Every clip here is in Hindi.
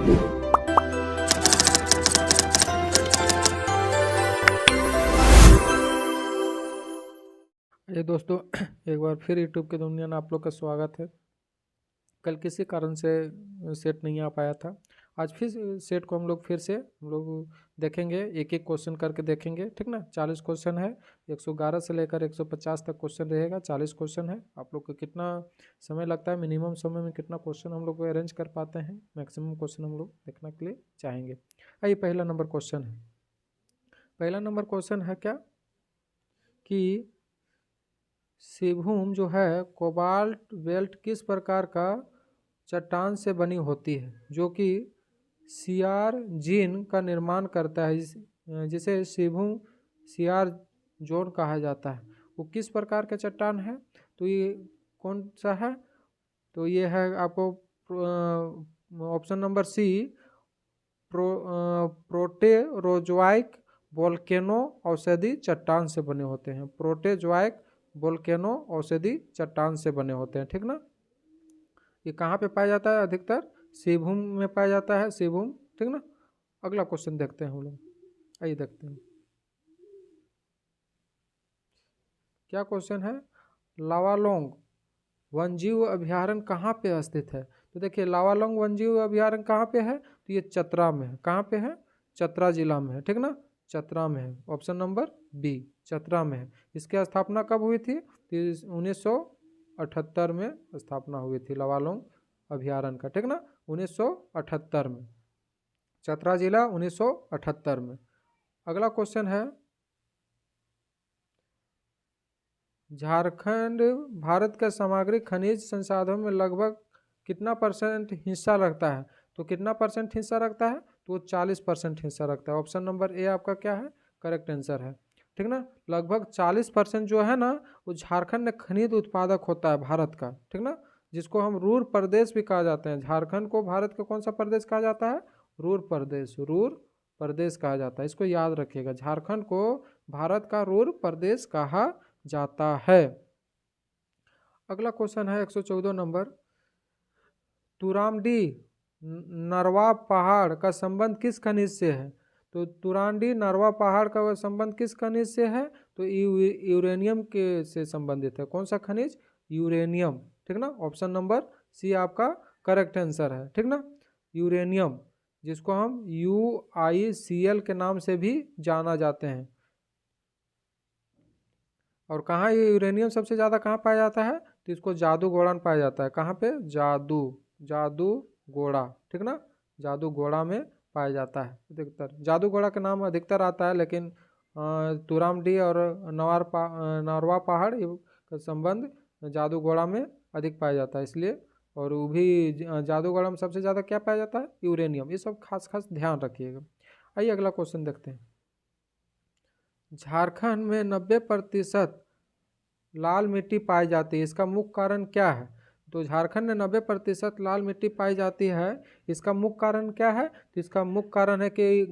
ये दोस्तों एक बार फिर यूट्यूब के दुनिया में आप लोग का स्वागत है। कल किसी कारण से सेट नहीं आ पाया था। आज फिर सेट को हम लोग देखेंगे, एक एक क्वेश्चन करके देखेंगे, ठीक ना। 40 क्वेश्चन है, 111 से लेकर 150 तक क्वेश्चन रहेगा। 40 क्वेश्चन है। आप लोग को कितना समय लगता है, मिनिमम समय में कितना क्वेश्चन हम लोग को अरेंज कर पाते हैं, मैक्सिमम क्वेश्चन हम लोग देखने के लिए चाहेंगे। आइए, पहला नंबर क्वेश्चन है। पहला नंबर क्वेश्चन है क्या कि सिबभूम जो है कोबाल्ट बेल्ट किस प्रकार का चट्टान से बनी होती है, जो कि सियार जीन का निर्माण करता है, जिसे सिबभूम सियार जोन कहा जाता है। वो किस प्रकार का चट्टान है, तो ये कौन सा है, तो ये है आपको option number C, Proterozoic volcano औषधि चट्टान से बने होते हैं। प्रोटेरोजोइक वोल्केनो औषधि चट्टान से बने होते हैं, ठीक ना। ये कहाँ पे पाया जाता है, अधिकतर सिबभूम में पाया जाता है, सिबभूम, ठीक ना। अगला क्वेश्चन देखते हैं हम लोग। आइए देखते हैं क्या क्वेश्चन है। लावालोंग वन्यजीव अभ्यारण्य कहाँ पे स्थित है, तो देखिए लावालोंग वन्यजीव अभ्यारण्य कहाँ पे है, तो ये चतरा में है। कहाँ पे है, चतरा जिला में है, ठीक ना, चतरा में है। ऑप्शन नंबर बी, चतरा में है। इसकी स्थापना कब हुई थी, 1978 में स्थापना हुई थी लावालोंग अभ्यारण्य का, ठीक ना, 1978 में, चतरा जिला 1978 में। अगला क्वेश्चन है, झारखंड भारत का सामग्रिक खनिज संसाधनों में लगभग कितना % हिस्सा रखता है, तो कितना % हिस्सा रखता है, तो 40% हिस्सा रखता है। ऑप्शन नंबर ए आपका क्या है, करेक्ट आंसर है, ठीक ना। लगभग 40% जो है ना, वो झारखंड में खनिज उत्पादक होता है भारत का, ठीक ना, जिसको हम रूर प्रदेश भी कहा जाते हैं। झारखंड को भारत का कौन सा प्रदेश कहा जाता है, रूर प्रदेश, रूर प्रदेश कहा जाता है। इसको याद रखिएगा, झारखंड को भारत का रूर प्रदेश कहा जाता है। अगला क्वेश्चन है 114 नंबर, तुरामडी नरवा पहाड़ का संबंध किस खनिज से है, तो तुरांडी नरवा पहाड़ का संबंध किस खनिज से है, तो यूरेनियम के से संबंधित है। कौन सा खनिज, यूरेनियम, ठीक ना। ऑप्शन नंबर सी आपका करेक्ट आंसर है, ठीक ना, यूरेनियम, जिसको हम UiCl के नाम से भी जाना जाते हैं। और कहाँ ये यूरेनियम सबसे ज़्यादा कहाँ पाया जाता है, तो इसको जादूगोड़ा में पाया जाता है। कहाँ पे, जादूगोड़ा, ठीक ना, जादूगोड़ा में पाया जाता है अधिकतर। जादूगोड़ा का नाम अधिकतर आता है, लेकिन तुरामडी और नरवा पहाड़ का संबंध जादूगोड़ा में अधिक पाया जाता है, इसलिए। और वो भी जादूगोड़ा में सबसे ज़्यादा क्या पाया जाता है, यूरेनियम। ये सब खास ध्यान रखिएगा। आइए अगला क्वेश्चन देखते हैं। झारखंड में 90% लाल मिट्टी पाई जाती है, इसका मुख्य कारण क्या है, तो झारखंड में 90% लाल मिट्टी पाई जाती है, इसका मुख्य कारण क्या है, तो इसका मुख्य कारण है कि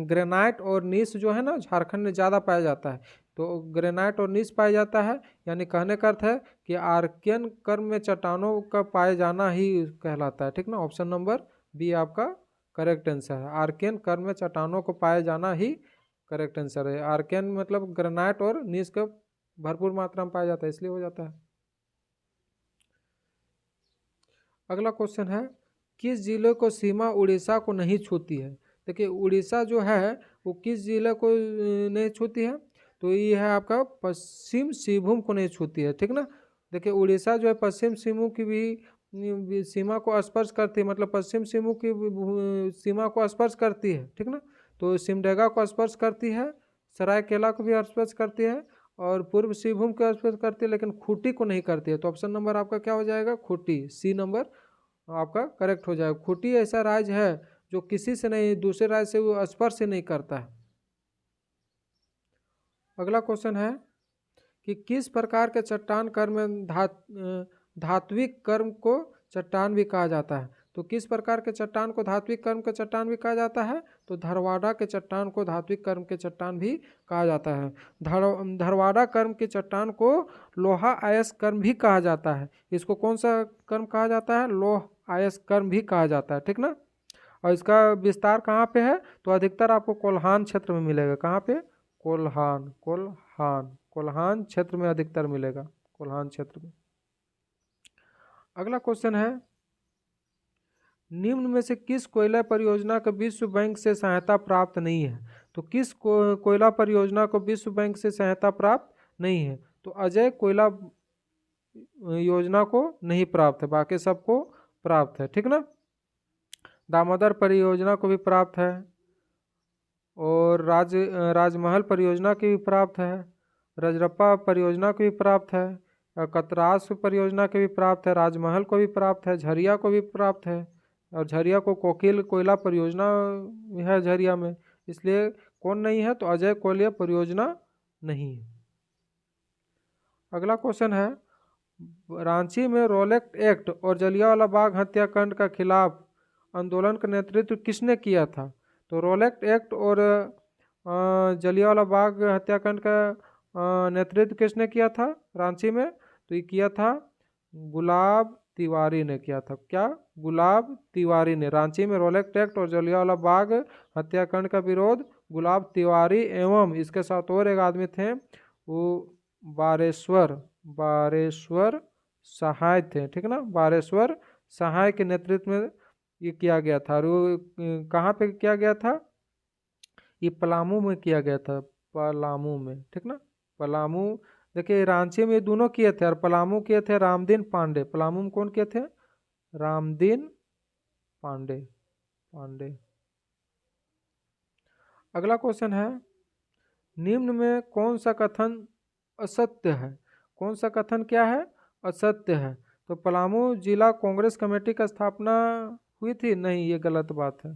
ग्रेनाइट और नीस जो है ना, झारखंड में ज़्यादा पाया जाता है। तो ग्रेनाइट और नीस पाया जाता है, यानी कहने का अर्थ है कि आर्कियन कर्म में चट्टानों का पाए जाना ही कहलाता है, ठीक ना। ऑप्शन नंबर बी आपका करेक्ट आंसर है, आर्कियन कर्म में चट्टानों को पाए जाना ही करेक्ट आंसर है। आर्कियन मतलब ग्रेनाइट और नीस का भरपूर मात्रा में पाया जाता है, इसलिए हो जाता है। अगला क्वेश्चन है, किस जिले को सीमा उड़ीसा को नहीं छूती है, देखिए उड़ीसा जो है वो किस जिले को नहीं छूती है, तो ये है आपका पश्चिम सिंहभूम को नहीं छूती है, ठीक ना। देखिए उड़ीसा जो है पश्चिम सिंहभूम की भी सीमा को स्पर्श करती है, मतलब पश्चिम सिंहभूम की सीमा को स्पर्श करती है, ठीक ना। तो सिमडेगा को स्पर्श करती है, सरायकेला को भी स्पर्श करती है, और पूर्व सिंहभूम को स्पर्श करती है, लेकिन खूंटी को नहीं करती है। तो ऑप्शन नंबर आपका क्या हो जाएगा, खूंटी, सी नंबर आपका करेक्ट हो जाएगा। खूंटी ऐसा राज्य है जो किसी से नहीं, दूसरे राज्य से वो स्पर्श से नहीं करता है। अगला क्वेश्चन है कि किस प्रकार के चट्टान कर्म में धात्विक कर्म को चट्टान भी कहा जाता है, तो किस प्रकार के चट्टान को धात्विक कर्म के चट्टान भी कहा जाता है, तो धरवाड़ा के चट्टान को धात्विक कर्म के चट्टान भी कहा जाता है। धरवाड़ा कर्म के चट्टान को लोहा आयस कर्म भी कहा जाता है। इसको कौन सा कर्म कहा जाता है, लोह आयस कर्म भी कहा जाता है, ठीक ना। और इसका विस्तार कहाँ पे है, तो अधिकतर आपको कोल्हान क्षेत्र में मिलेगा। कहाँ पे, कोल्हान, कोल्हान, कोल्हान क्षेत्र में अधिकतर मिलेगा, कोल्हान क्षेत्र में। अगला क्वेश्चन है, निम्न में से किस कोयला परियोजना को विश्व बैंक से सहायता प्राप्त नहीं है। तो किस कोयला परियोजना को विश्व बैंक से सहायता प्राप्त नहीं है, तो अजय कोयला योजना को नहीं प्राप्त है, बाकी सबको प्राप्त है, ठीक ना। दामोदर परियोजना को भी प्राप्त है, और राजमहल परियोजना की भी प्राप्त है, रजरप्पा परियोजना को भी प्राप्त है, कतरास परियोजना के भी प्राप्त है, राजमहल को भी प्राप्त है, झरिया को भी प्राप्त है, और झरिया को कोकिल कोयला परियोजना है झरिया में, इसलिए कौन नहीं है, तो अजय कोयला परियोजना नहीं है। अगला क्वेश्चन है, रांची में रोलेक्ट एक्ट और जलियांवाला बाग हत्याकांड का खिलाफ आंदोलन का नेतृत्व किसने किया था। तो रोलेक्ट एक्ट और जलियांवाला बाग हत्याकांड का नेतृत्व किसने किया था रांची में, तो ये किया था गुलाब तिवारी ने किया था। क्या, गुलाब तिवारी ने। रांची में रोलेक्ट एक्ट और जलियांवाला बाग हत्याकांड का विरोध गुलाब तिवारी एवं इसके साथ और एक आदमी थे, वो बारेश्वर सहाय थे, ठीक ना, बारेश्वर सहाय के नेतृत्व में ये किया गया था। और वो कहाँ पे किया गया था, ये पलामू में किया गया था, पलामू में, ठीक ना, पलामू। देखिए रांची में दोनों किए थे, और पलामू किए थे रामदीन पांडे। पलामू में कौन किए थे, रामदीन पांडे, पांडे। अगला क्वेश्चन है, निम्न में कौन सा कथन असत्य है। कौन सा कथन क्या है, असत्य है। तो पलामू जिला कांग्रेस कमेटी का स्थापना हुई थी, नहीं, ये गलत बात है।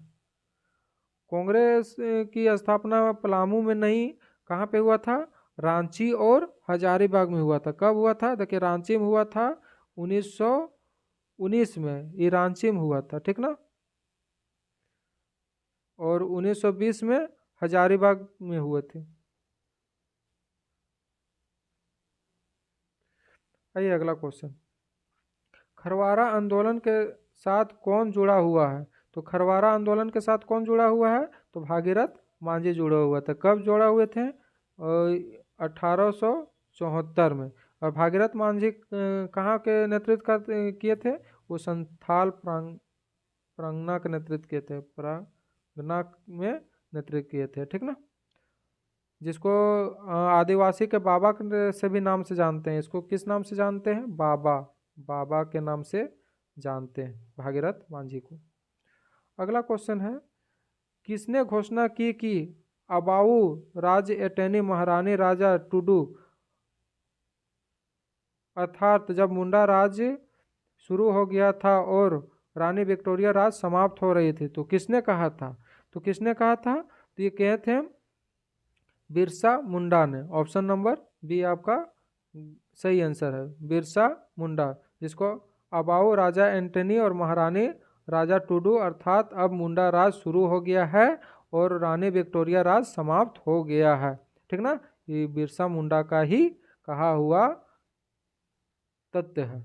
कांग्रेस की स्थापना पलामू में नहीं, कहाँ पे हुआ था, रांची और हजारीबाग में हुआ था। कब हुआ था, देखिए रांची में हुआ था 1919 में, ये रांची में हुआ था, ठीक ना, और 1920 में हजारीबाग में हुए थे। आइए अगला क्वेश्चन, खरवारा आंदोलन के साथ कौन जुड़ा हुआ है। तो खरवारा आंदोलन के साथ कौन जुड़ा हुआ है, तो भागीरथ मांझी जुड़ा हुआ था। कब जुड़ा हुए थे, 1874 में। और भागीरथ मांझी कहाँ के नेतृत्व किए थे, वो संथाल प्रांगना के नेतृत्व किए थे, प्रांगना में नेतृत्व किए थे, ठीक ना, जिसको आदिवासी के बाबा से भी नाम से जानते हैं। इसको किस नाम से जानते हैं, बाबा, बाबा के नाम से जानते हैं भागीरथ मांझी को। अगला क्वेश्चन है, किसने घोषणा की कि अबाऊ राज्य एटेनी महारानी राजा टुडू, अर्थात जब मुंडा राज्य शुरू हो गया था और रानी विक्टोरिया राज समाप्त हो रही थी, तो किसने कहा था, तो किसने कहा था, तो ये कहे थे बिरसा मुंडा ने। ऑप्शन नंबर बी आपका सही आंसर है, बिरसा मुंडा, जिसको अबाऊ राजा एंटनी और महारानी राजा टुडू, अर्थात अब मुंडा राज शुरू हो गया है और रानी विक्टोरिया राज समाप्त हो गया है, ठीक ना, ये बिरसा मुंडा का ही कहा हुआ तथ्य है।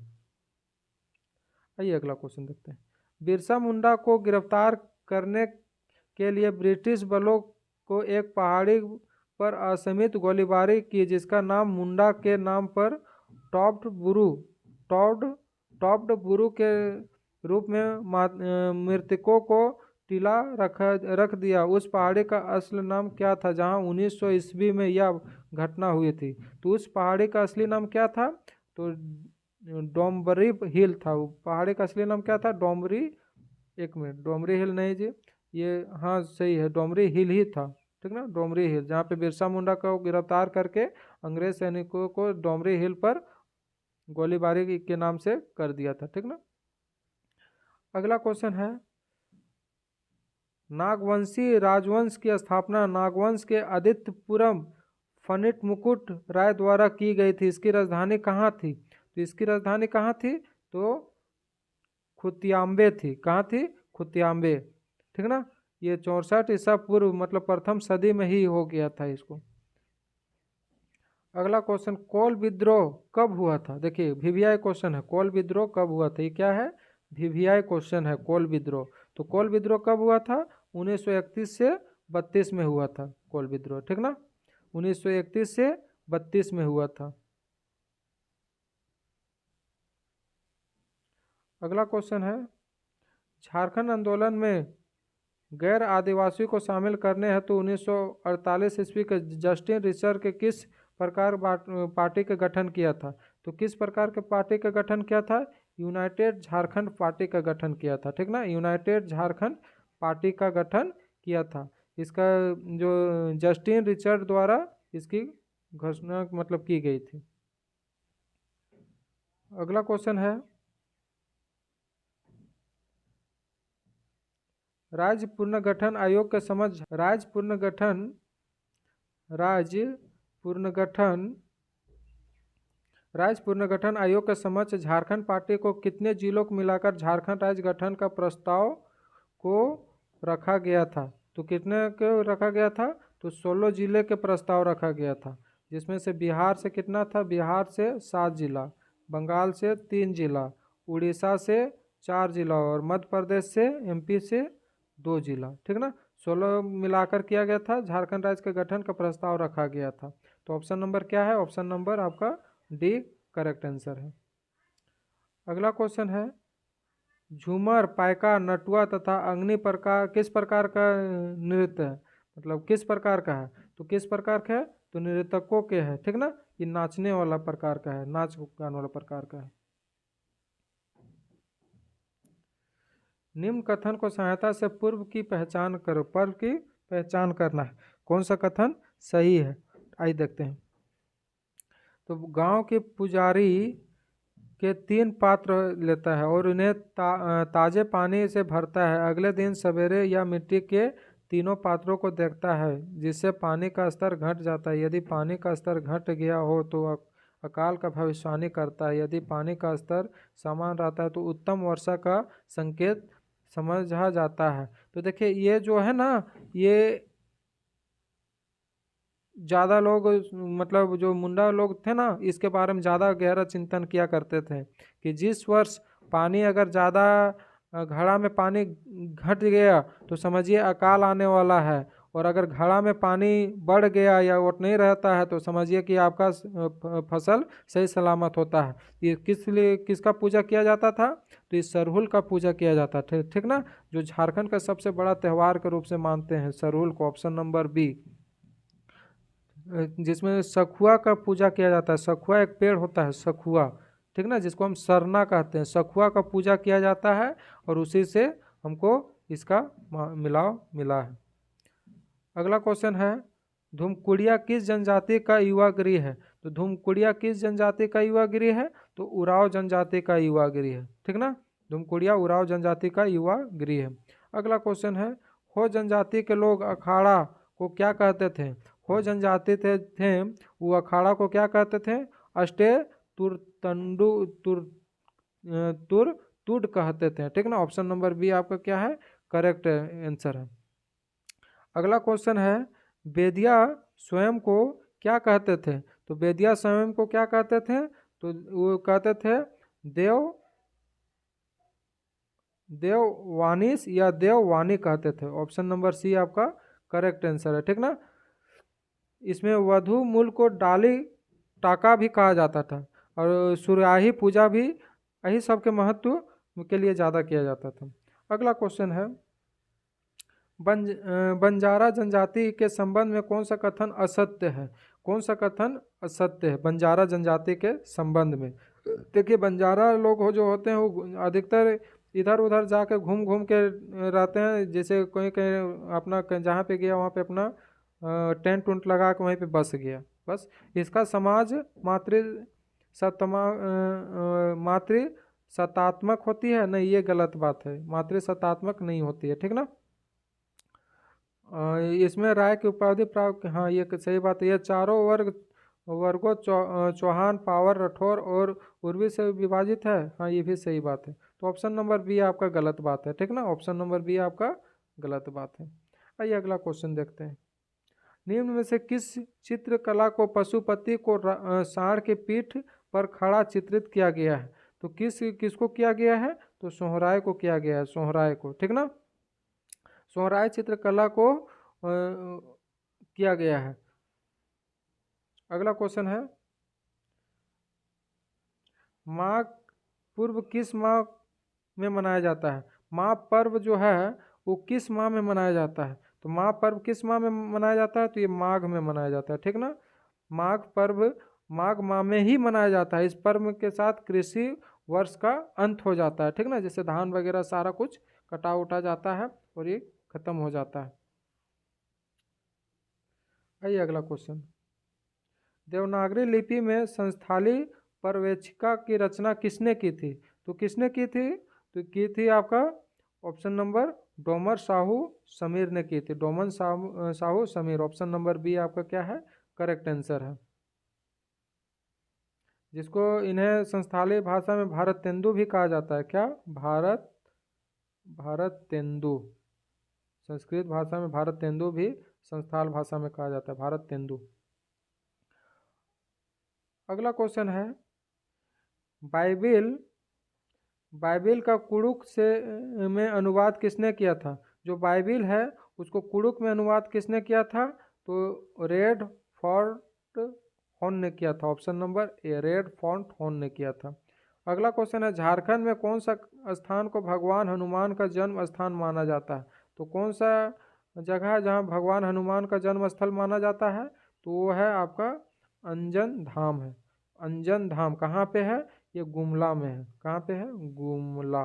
आइए अगला क्वेश्चन देखते हैं, बिरसा मुंडा को गिरफ्तार करने के लिए ब्रिटिश बलों को एक पहाड़ी पर असीमित गोलीबारी की, जिसका नाम मुंडा के नाम पर टॉप्ड बुरू के रूप में मृतकों को टीला रख दिया। उस पहाड़ी का असली नाम क्या था जहां 1900 ईस्वी में यह घटना हुई थी, तो उस पहाड़ी का असली नाम क्या था, तो डोम्बरी हिल था। वो पहाड़ी का असली नाम क्या था, डोमरी, एक मिनट, डोमरी हिल नहीं जी, ये हाँ सही है, डोमरी हिल ही था, ठीक ना, डोमरी हिल, जहाँ पे बिरसा मुंडा को गिरफ्तार करके अंग्रेज सैनिकों को डोमरी हिल पर गोलीबारी के नाम से कर दिया था, ठीक ना। अगला क्वेश्चन है, नागवंशी राजवंश की स्थापना नागवंश के आदित्यपुरम फनिट मुकुट राय द्वारा की गई थी। इसकी राजधानी कहाँ थी, तो इसकी राजधानी कहाँ थी, तो खुतियाम्बे थी। कहाँ थी, खुतियाम्बे, ठीक ना, ये 64 ईसा पूर्व मतलब प्रथम सदी में ही हो गया था इसको। अगला क्वेश्चन, कोल विद्रोह कब हुआ था। देखिए वीवीआई क्वेश्चन है, कोल विद्रोह कब हुआ था, ये क्या है, वीवीआई क्वेश्चन है, कोल विद्रोह। तो कोल विद्रोह कब हुआ था? 1931 से 32 में हुआ था कोल विद्रोह, ठीक ना, 1931 से 32 में हुआ था। अगला क्वेश्चन है, झारखंड आंदोलन में गैर आदिवासी को शामिल करने हेतु 1948 ईस्वी के जस्टिन रिचर के किस प्रकार पार्टी का गठन किया था? तो किस प्रकार के पार्टी का गठन किया था? यूनाइटेड झारखंड पार्टी का गठन किया था, ठीक ना, यूनाइटेड झारखंड पार्टी का गठन किया था। इसका जो जस्टिन रिचर्ड द्वारा इसकी घोषणा मतलब की गई थी। अगला क्वेश्चन है, राज्य पुनर्गठन आयोग के समझ राज्य पुनर्गठन आयोग के समक्ष झारखंड पार्टी को कितने जिलों को मिलाकर झारखंड राज्य गठन का प्रस्ताव को रखा गया था? तो कितने को रखा गया था? तो 16 जिले के प्रस्ताव रखा गया था, जिसमें से बिहार से कितना था? बिहार से 7 जिला, बंगाल से 3 जिला, उड़ीसा से 4 जिला और मध्य प्रदेश से एमपी से 2 जिला, ठीक ना, 16 मिलाकर किया गया था, झारखंड राज्य के गठन का प्रस्ताव रखा गया था। तो ऑप्शन नंबर क्या है? ऑप्शन नंबर आपका डी करेक्ट आंसर है। अगला क्वेश्चन है, झूमर, पायका, नटुआ तथा अग्नि प्रकार किस प्रकार का नृत्य है? मतलब किस प्रकार का है? तो किस प्रकार का है? तो नृतकों के है, ठीक ना, ये नाचने वाला प्रकार का है, नाच गान वाला प्रकार का है। निम्न कथन को सहायता से पूर्व की पहचान करो। पर्व की पहचान करना है, कौन सा कथन सही है? आइए देखते हैं। तो गांव के पुजारी के 3 पात्र लेता है और उन्हें ताजे पानी से भरता है। अगले दिन सवेरे या मिट्टी के तीनों पात्रों को देखता है, जिससे पानी का स्तर घट जाता है। यदि पानी का स्तर घट गया हो तो अकाल का भविष्यवाणी करता है। यदि पानी का स्तर समान रहता है तो उत्तम वर्षा का संकेत समझा जाता है। तो देखिए ये जो है ना, ये ज़्यादा लोग मतलब जो मुंडा लोग थे ना, इसके बारे में ज़्यादा गहरा चिंतन किया करते थे कि जिस वर्ष पानी अगर ज़्यादा घड़ा में पानी घट गया तो समझिए अकाल आने वाला है, और अगर घड़ा में पानी बढ़ गया या उठ नहीं रहता है तो समझिए कि आपका फसल सही सलामत होता है। ये किसका पूजा किया जाता था? तो इस सरहुल का पूजा किया जाता था, ठीक ना, जो झारखंड का सबसे बड़ा त्यौहार के रूप से मानते हैं सरहुल को। ऑप्शन नंबर बी, जिसमें सखुआ का पूजा किया जाता है। सखुआ एक पेड़ होता है, सखुआ, ठीक ना, जिसको हम सरना कहते हैं। सखुआ का पूजा किया जाता है और उसी से हमको इसका मिलाव मिला है। अगला क्वेश्चन है, धूमकुड़िया किस जनजाति का युवा गृह है? तो धूमकुड़िया किस जनजाति का युवा गृह है? तो उराव जनजाति का युवा गृह है, ठीक ना, धूमकुड़िया उराव जनजाति का युवा गृह है। अगला क्वेश्चन है, हो जनजाति के लोग अखाड़ा को क्या कहते थे? हो जनजाति थे वो अखाड़ा को क्या कहते थे? अष्टे तुर तंडु तुर तुड कहते थे, ठीक ना, ऑप्शन नंबर बी आपका क्या है? करेक्ट आंसर है। अगला क्वेश्चन है, बेदिया स्वयं को क्या कहते थे? तो बेदिया स्वयं को क्या कहते थे? तो वो कहते थे देववानिस या देववानी कहते थे। ऑप्शन नंबर सी आपका करेक्ट आंसर है, ठीक ना। इसमें वधु मूल को डाली टाका भी कहा जाता था और सुराही पूजा भी यही सब के महत्व के लिए ज़्यादा किया जाता था। अगला क्वेश्चन है, बंजारा जनजाति के संबंध में कौन सा कथन असत्य है? कौन सा कथन असत्य है बंजारा जनजाति के संबंध में? देखिए बंजारा लोग जो होते हैं वो अधिकतर इधर उधर जाके घूम घूम के रहते हैं। जैसे कोई कहीं अपना जहाँ पे गया वहाँ पे अपना टेंट उंट लगा के वहीं पे बस गया, बस। इसका समाज मातृ सत्तात्मक होती है? नहीं, ये गलत बात है, मातृ सत्तात्मक नहीं होती है, ठीक ना। इसमें राय की उपाधि प्राप्त, हाँ ये सही बात है। ये चारों वर्गों चौहान, पावर, राठौर और उर्वी से विभाजित है, हाँ ये भी सही बात है। तो ऑप्शन नंबर बी आपका गलत बात है, ठीक ना, ऑप्शन नंबर बी आपका गलत बात है। आइए अगला क्वेश्चन देखते हैं। निम्न में से किस चित्रकला को पशुपति को सांड के पीठ पर खड़ा चित्रित किया गया है? तो किसको किया गया है? तो सोहराय को किया गया है, सोहराय को, ठीक ना। सोहराय चित्रकला को किया गया है। अगला क्वेश्चन है, माघ पूर्व किस माह में मनाया जाता है? माघ पर्व जो है वो किस माह में मनाया जाता है? तो माघ पर्व किस माह में मनाया जाता है? तो ये माघ में मनाया जाता है, ठीक ना। माघ पर्व माघ माह में ही मनाया जाता है। इस पर्व के साथ कृषि वर्ष का अंत हो जाता है, ठीक ना। जैसे धान वगैरह सारा कुछ कटा उटा जाता है और ये खत्म हो जाता है। आइए अगला क्वेश्चन, देवनागरी लिपि में संस्थाली पर्यवेक्षिका की रचना किसने की थी? तो किसने की थी? तो की थी आपका ऑप्शन नंबर डोमर साहू समीर ने की थी। Doman Sahu Samir, option number B आपका क्या है? करेक्ट आंसर है। जिसको इन्हें संस्थाली भाषा में भारत तेंदु भी कहा जाता है। क्या? भारत तेंदु। संस्कृत भाषा में भारत तेंदु भी संस्थाल भाषा में कहा जाता है, भारत तेंदु। अगला क्वेश्चन है, बाइबिल बाइबिल का कुड़ुक से में अनुवाद किसने किया था? जो बाइबिल है उसको कुड़ुक में अनुवाद किसने किया था? तो रेड फॉन्ट हॉर्न ने किया था, option number A, red font horn ने किया था। अगला क्वेश्चन है, झारखंड में कौन सा स्थान को भगवान हनुमान का जन्म स्थान माना जाता है? तो कौन सा जगह है जहाँ भगवान हनुमान का जन्म स्थल माना जाता है? तो वो है आपका अंजन धाम है। अंजन धाम कहाँ पे है? ये गुमला में है। कहाँ पे है? गुमला।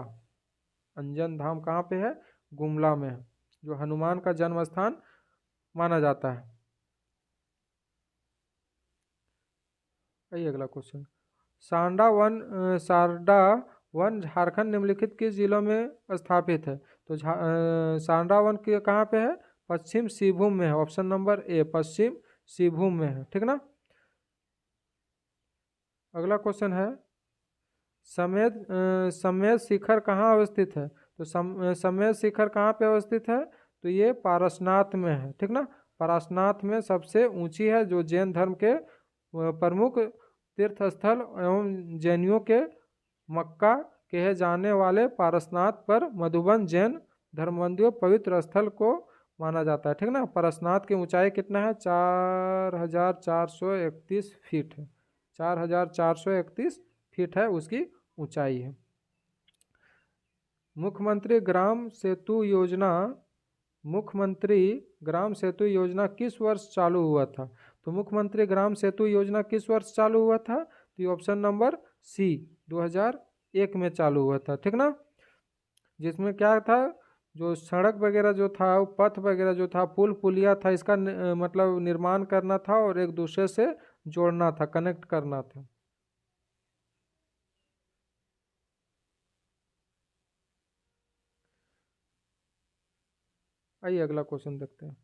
अंजन धाम कहाँ पे है? गुमला में है, जो हनुमान का जन्म स्थान माना जाता है। आइए अगला क्वेश्चन, सारडा वन झारखंड निम्नलिखित किस जिलों में स्थापित है? तो सारडा वन के कहाँ पे है? पश्चिम सिंहभूम में है, ऑप्शन नंबर ए, पश्चिम सिंहभूम में है, ठीक ना। अगला क्वेश्चन है, समेत शिखर कहाँ अवस्थित है? तो समेत शिखर कहाँ पे अवस्थित है? तो ये पारसनाथ में है, ठीक ना। पारसनाथ में सबसे ऊंची है, जो जैन धर्म के प्रमुख तीर्थ स्थल एवं जैनियों के मक्का कहे जाने वाले पारसनाथ पर मधुबन जैन धर्मबंदियों पवित्र स्थल को माना जाता है, ठीक ना। पारसनाथ की ऊंचाई कितना है? 4431 फीट है। 4431 फीट है उसकी ऊंचाई है। मुख्यमंत्री ग्राम सेतु योजना मुख्यमंत्री ग्राम सेतु योजना किस वर्ष चालू हुआ था? तो मुख्यमंत्री ग्राम सेतु योजना किस वर्ष चालू हुआ था? तो ये ऑप्शन नंबर सी, 2001 में चालू हुआ था, ठीक ना। जिसमें क्या था, जो सड़क वगैरह जो था, पथ वगैरह जो था, पुल पुलिया था, इसका मतलब निर्माण करना था और एक दूसरे से जोड़ना था, कनेक्ट करना था। आइए अगला क्वेश्चन देखते हैं,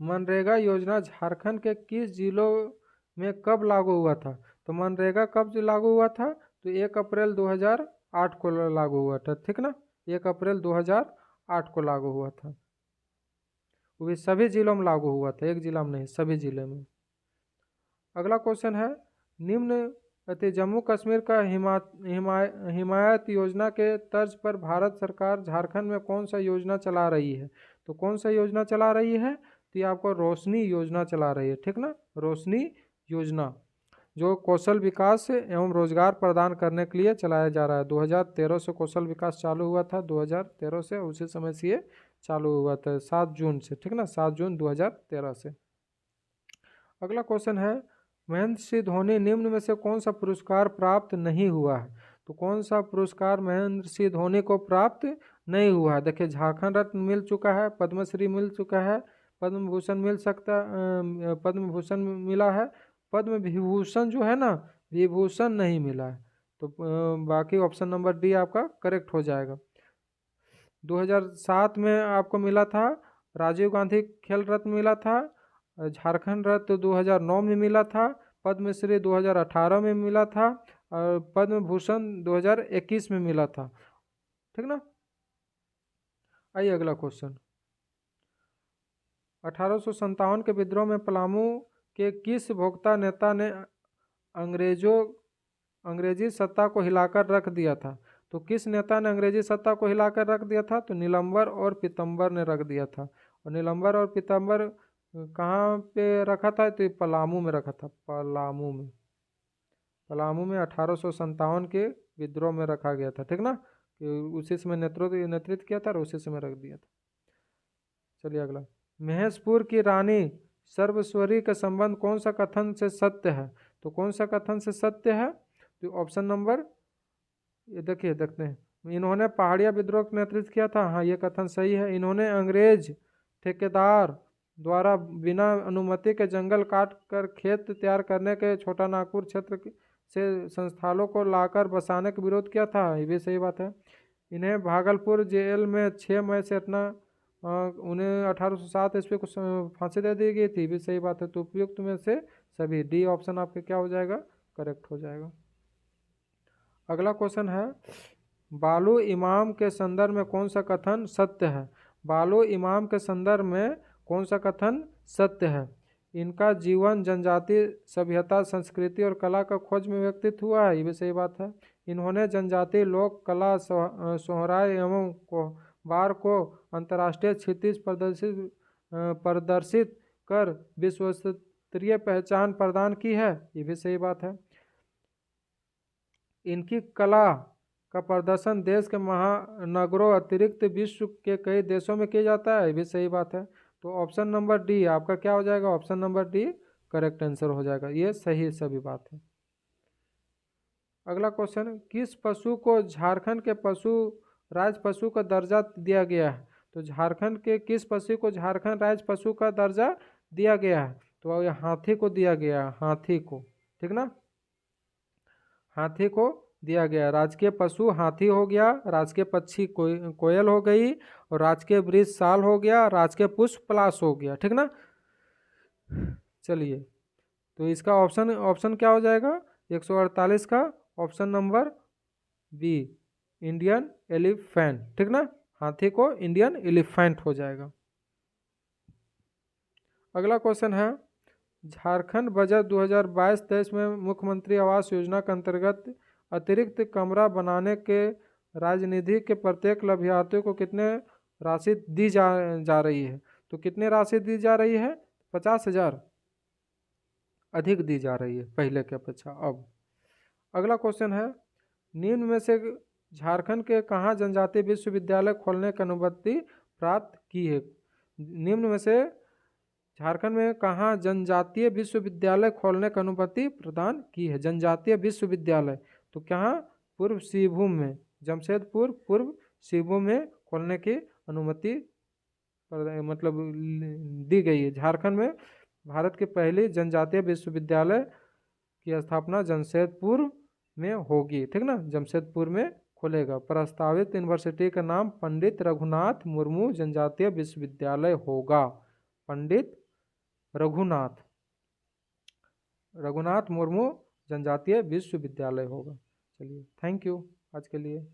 मनरेगा योजना झारखंड के किस जिलों में कब लागू हुआ था? तो मनरेगा कब लागू हुआ था? तो 1 अप्रैल 2008 को लागू हुआ था, ठीक ना। 1 अप्रैल 2008 को लागू हुआ था। वो भी सभी जिलों में लागू हुआ था, एक जिला में नहीं, सभी जिले में। अगला क्वेश्चन है, निम्न जम्मू कश्मीर का हिमायत योजना के तर्ज पर भारत सरकार झारखंड में कौन सा योजना चला रही है? तो कौन सा योजना चला रही है? तो ये आपको रोशनी योजना चला रही है, ठीक ना। रोशनी योजना जो कौशल विकास एवं रोजगार प्रदान करने के लिए चलाया जा रहा है। 2013 से कौशल विकास चालू हुआ था, 2013 से, उसी समय से ये चालू हुआ था, 7 जून से, ठीक ना, 7 जून 2013 से। अगला क्वेश्चन है, महेंद्र सिंह धोनी निम्न में से कौन सा पुरस्कार प्राप्त नहीं हुआ है? तो कौन सा पुरस्कार महेंद्र सिंह धोनी को प्राप्त नहीं हुआ है? देखिए, झारखंड रत्न मिल चुका है, पद्मश्री मिल चुका है, पद्म भूषण मिल सकता, पद्म भूषण मिला है, पद्म विभूषण जो है ना, विभूषण नहीं मिला है। तो बाकी ऑप्शन नंबर डी आपका करेक्ट हो जाएगा। 2007 में आपको मिला था, राजीव गांधी खेल रत्न मिला था, झारखंड रत्न 2009 में मिला था, पद्मश्री 2018 में मिला था और पद्म भूषण 2021 में मिला था, ठीक ना। आइए अगला क्वेश्चन, 1857 के विद्रोह में पलामू के किस भोक्ता नेता ने अंग्रेजों अंग्रेजी सत्ता को हिलाकर रख दिया था? तो किस नेता ने अंग्रेजी सत्ता को हिलाकर रख दिया था? तो नीलंबर और पीतम्बर ने रख दिया था। और नीलंबर और पीतम्बर कहाँ पे रखा था? तो पलामू में रखा था, पलामू में। पलामू में 1857 के विद्रोह में रखा गया था, ठीक ना, कि उसी समय नेतृत्व किया था और उसी समय रख दिया था। चलिए अगला, महेशपुर की रानी सर्वस्वरी का संबंध कौन सा कथन से सत्य है? तो कौन सा कथन से सत्य है? तो ऑप्शन नंबर, ये देखिए, देखते हैं। इन्होंने पहाड़िया विद्रोह का नेतृत्व किया था, हाँ ये कथन सही है। इन्होंने अंग्रेज ठेकेदार द्वारा बिना अनुमति के जंगल काट कर खेत तैयार करने के छोटा नागपुर क्षेत्र से संस्थानों को लाकर बसाने का विरोध किया था, ये भी सही बात है। इन्हें भागलपुर जेल में 6 मई से उन्हें 1807 ईस्वी को फांसी दे दी गई थी, भी सही बात है। तो उपयुक्त में से सभी, डी ऑप्शन आपके क्या हो जाएगा? करेक्ट हो जाएगा। अगला क्वेश्चन है, बालू इमाम के संदर्भ में कौन सा कथन सत्य है? बालू इमाम के संदर्भ में कौन सा कथन सत्य है? इनका जीवन जनजातीय सभ्यता, संस्कृति और कला का खोज में व्यतीत हुआ है, ये भी सही बात है। इन्होंने जनजातीय लोक कला, सोहराय एवं बार को अंतर्राष्ट्रीय क्षितिज प्रदर्शित कर विश्वस्तरीय पहचान प्रदान की है, ये भी सही बात है। इनकी कला का प्रदर्शन देश के महानगरों अतिरिक्त विश्व के कई देशों में किया जाता है, ये भी सही बात है। तो ऑप्शन नंबर डी आपका क्या हो जाएगा? Option number D correct answer हो जाएगा, ये सही सभी बात है। अगला क्वेश्चन, किस पशु को झारखंड के राज पशु का दर्जा दिया गया है? तो झारखंड के किस पशु को झारखंड राज पशु का दर्जा दिया गया है? तो ये हाथी को दिया गया, हाथी को, ठीक ना, हाथी को दिया गया। राजकीय पशु हाथी हो गया, राजकीय पक्षी कोयल हो गई, और राजकीय वृक्ष साल हो गया, राजकीय पुष्प पलाश हो गया, ठीक ना। चलिए, तो इसका ऑप्शन क्या हो जाएगा? 148 का option number B, Indian elephant, ठीक ना, हाथी को इंडियन एलिफेंट हो जाएगा। अगला क्वेश्चन है, झारखंड बजट 2022-23 में मुख्यमंत्री आवास योजना के अंतर्गत अतिरिक्त कमरा बनाने के राजनिधि के प्रत्येक लाभार्थी को कितने राशि दी जा रही है? तो कितने राशि दी जा रही है? 50,000 अधिक दी जा रही है पहले के अपेक्षा अब। अगला क्वेश्चन है, निम्न में से झारखंड के कहाँ जनजातीय विश्वविद्यालय खोलने की अनुमति प्राप्त की है? निम्न में से झारखंड में कहाँ जनजातीय विश्वविद्यालय खोलने की अनुमति प्रदान की है? जनजातीय विश्वविद्यालय, तो कहाँ? पूर्व सिंहभूम में, जमशेदपुर पूर्व सिंहभूम में खोलने की अनुमति मतलब दी गई है। झारखंड में भारत के पहले जनजातीय विश्वविद्यालय की स्थापना जमशेदपुर में होगी, ठीक ना, जमशेदपुर में खुलेगा। प्रस्तावित यूनिवर्सिटी का नाम पंडित रघुनाथ मुर्मू जनजातीय विश्वविद्यालय होगा। पंडित रघुनाथ मुर्मू जनजातीय विश्वविद्यालय होगा। चलिए, थैंक यू आज के लिए।